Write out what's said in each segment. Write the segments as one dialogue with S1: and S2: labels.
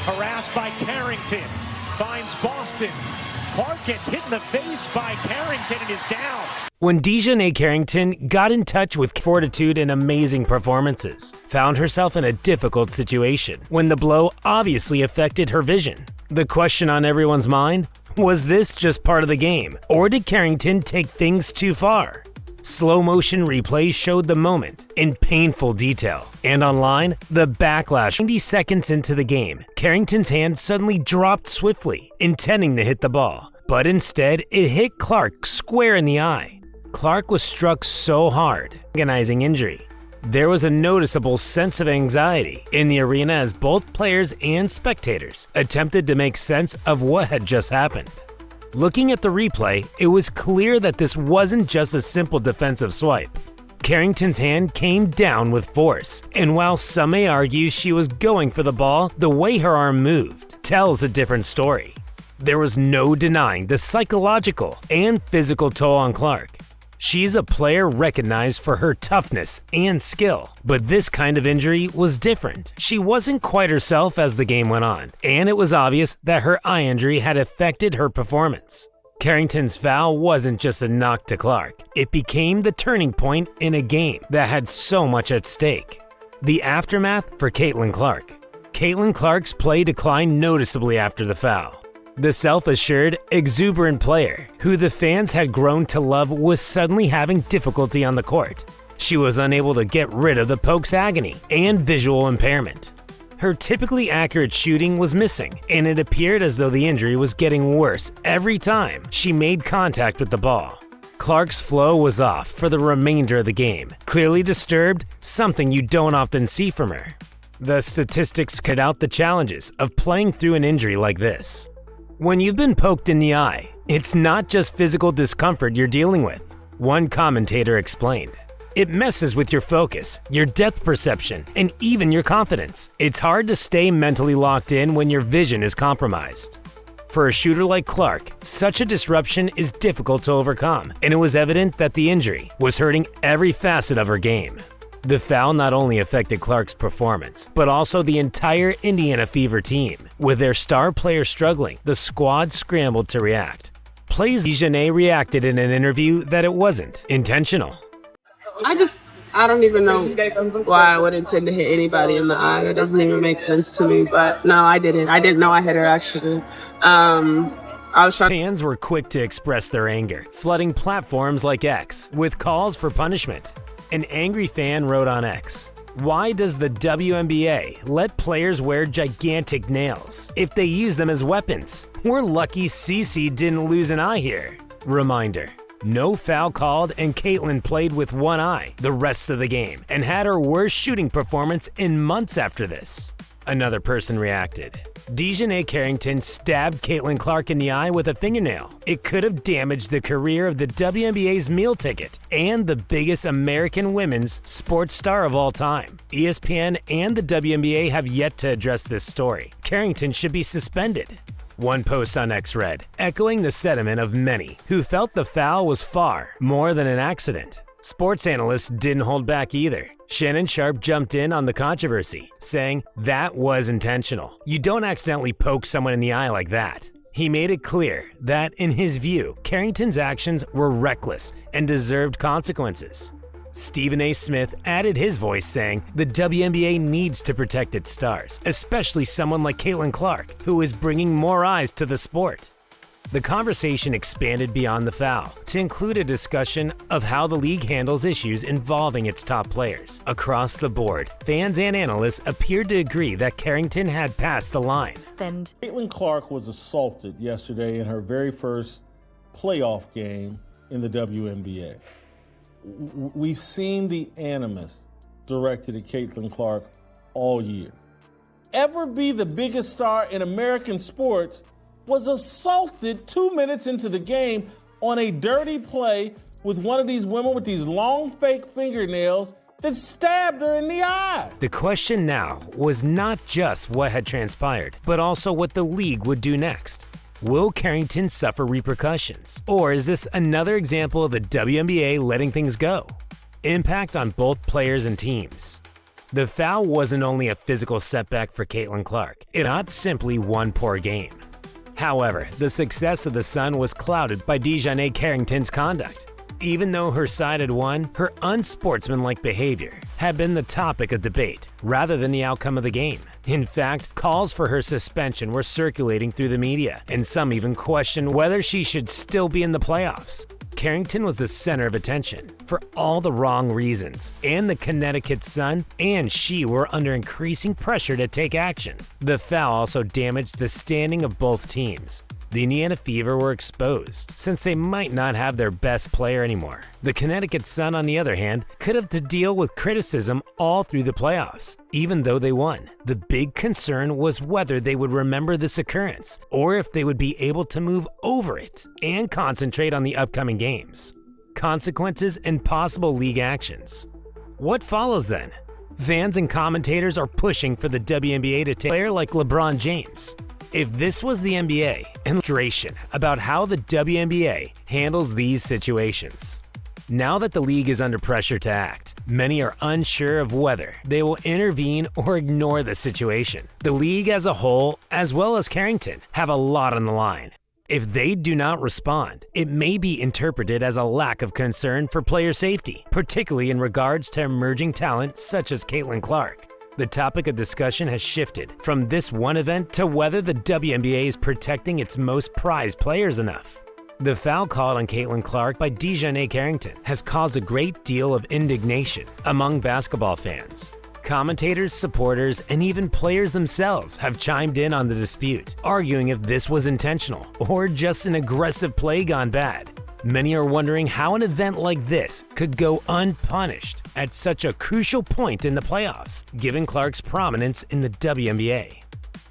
S1: Clark harassed by Carrington. Finds Boston. Clark gets hit in the face by Carrington and is down.
S2: When Dijonai Carrington got in touch with fortitude and amazing performances, found herself in a difficult situation when the blow obviously affected her vision. The question on everyone's mind, was this just part of the game, or did Carrington take things too far? Slow motion replays showed the moment in painful detail, and online, the backlash. 90 seconds into the game, Carrington's hand suddenly dropped swiftly, intending to hit the ball, but instead it hit Clark square in the eye. Clark was struck so hard, agonizing injury. There was a noticeable sense of anxiety in the arena as both players and spectators attempted to make sense of what had just happened. Looking at the replay, it was clear that this wasn't just a simple defensive swipe. Carrington's hand came down with force, and while some may argue she was going for the ball, the way her arm moved tells a different story. There was no denying the psychological and physical toll on Clark. She's a player recognized for her toughness and skill, but this kind of injury was different. She wasn't quite herself as the game went on, and it was obvious that her eye injury had affected her performance. Carrington's foul wasn't just a knock to Clark, it became the turning point in a game that had so much at stake. The aftermath for Caitlin Clark. Caitlin Clark's play declined noticeably after the foul. The self-assured, exuberant player, who the fans had grown to love, was suddenly having difficulty on the court. She was unable to get rid of the poke's agony and visual impairment. Her typically accurate shooting was missing, and it appeared as though the injury was getting worse every time she made contact with the ball. Clark's flow was off for the remainder of the game, clearly disturbed, something you don't often see from her. The statistics cut out the challenges of playing through an injury like this. When you've been poked in the eye, it's not just physical discomfort you're dealing with, one commentator explained. It messes with your focus, your depth perception, and even your confidence. It's hard to stay mentally locked in when your vision is compromised. For a shooter like Clark, such a disruption is difficult to overcome, and it was evident that the injury was hurting every facet of her game. The foul not only affected Clark's performance, but also the entire Indiana Fever team. With their star player struggling, the squad scrambled to react. Dijonai reacted in an interview that it wasn't intentional.
S3: I don't even know why I would intend to hit anybody in the eye. That doesn't even make sense to me, but no, I didn't. I didn't know I hit her, actually.
S2: Fans were quick to express their anger, flooding platforms like X with calls for punishment. An angry fan wrote on X, "Why does the WNBA let players wear gigantic nails if they use them as weapons? We're lucky Cece didn't lose an eye here." Reminder, no foul called, and Caitlin played with one eye the rest of the game and had her worst shooting performance in months after this. Another person reacted. Dijonai Carrington stabbed Caitlin Clark in the eye with a fingernail. It could have damaged the career of the WNBA's meal ticket and the biggest American women's sports star of all time. ESPN and the WNBA have yet to address this story. Carrington should be suspended. One post on X read, echoing the sentiment of many who felt the foul was far more than an accident. Sports analysts didn't hold back either. Shannon Sharp jumped in on the controversy, saying that was intentional. You don't accidentally poke someone in the eye like that. He made it clear that, in his view, Carrington's actions were reckless and deserved consequences. Stephen A. Smith added his voice, saying the WNBA needs to protect its stars, especially someone like Caitlin Clark, who is bringing more eyes to the sport. The conversation expanded beyond the foul to include a discussion of how the league handles issues involving its top players. Across the board, fans and analysts appeared to agree that Carrington had passed the line.
S4: Caitlin Clark was assaulted yesterday in her very first playoff game in the WNBA. We've seen the animus directed at Caitlin Clark all year. Ever be the biggest star in American sports was assaulted 2 minutes into the game on a dirty play with one of these women with these long fake fingernails that stabbed her in the eye.
S2: The question now was not just what had transpired, but also what the league would do next. Will Carrington suffer repercussions? Or is this another example of the WNBA letting things go? Impact on both players and teams. The foul wasn't only a physical setback for Caitlin Clark, it not simply one poor game. However, the success of the Sun was clouded by Dijonai Carrington's conduct. Even though her side had won, her unsportsmanlike behavior had been the topic of debate rather than the outcome of the game. In fact, calls for her suspension were circulating through the media, and some even questioned whether she should still be in the playoffs. Carrington was the center of attention for all the wrong reasons, and the Connecticut Sun and she were under increasing pressure to take action. The foul also damaged the standing of both teams. The Indiana Fever were exposed, since they might not have their best player anymore. The Connecticut Sun, on the other hand, could have to deal with criticism all through the playoffs, even though they won. The big concern was whether they would remember this occurrence, or if they would be able to move over it and concentrate on the upcoming games. Consequences and possible league actions. What follows then? Fans and commentators are pushing for the WNBA to take a player like LeBron James. If this was the NBA, and frustration about how the WNBA handles these situations. Now that the league is under pressure to act, many are unsure of whether they will intervene or ignore the situation. The league as a whole, as well as Carrington, have a lot on the line. If they do not respond, it may be interpreted as a lack of concern for player safety, particularly in regards to emerging talent such as Caitlin Clark. The topic of discussion has shifted from this one event to whether the WNBA is protecting its most prized players enough. The foul called on Caitlin Clark by Dijonai Carrington has caused a great deal of indignation among basketball fans. Commentators, supporters, and even players themselves have chimed in on the dispute, arguing if this was intentional or just an aggressive play gone bad. Many are wondering how an event like this could go unpunished at such a crucial point in the playoffs, given Clark's prominence in the WNBA.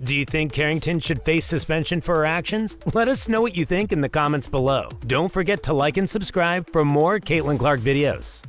S2: Do you think Carrington should face suspension for her actions? Let us know what you think in the comments below. Don't forget to like and subscribe for more Caitlin Clark videos.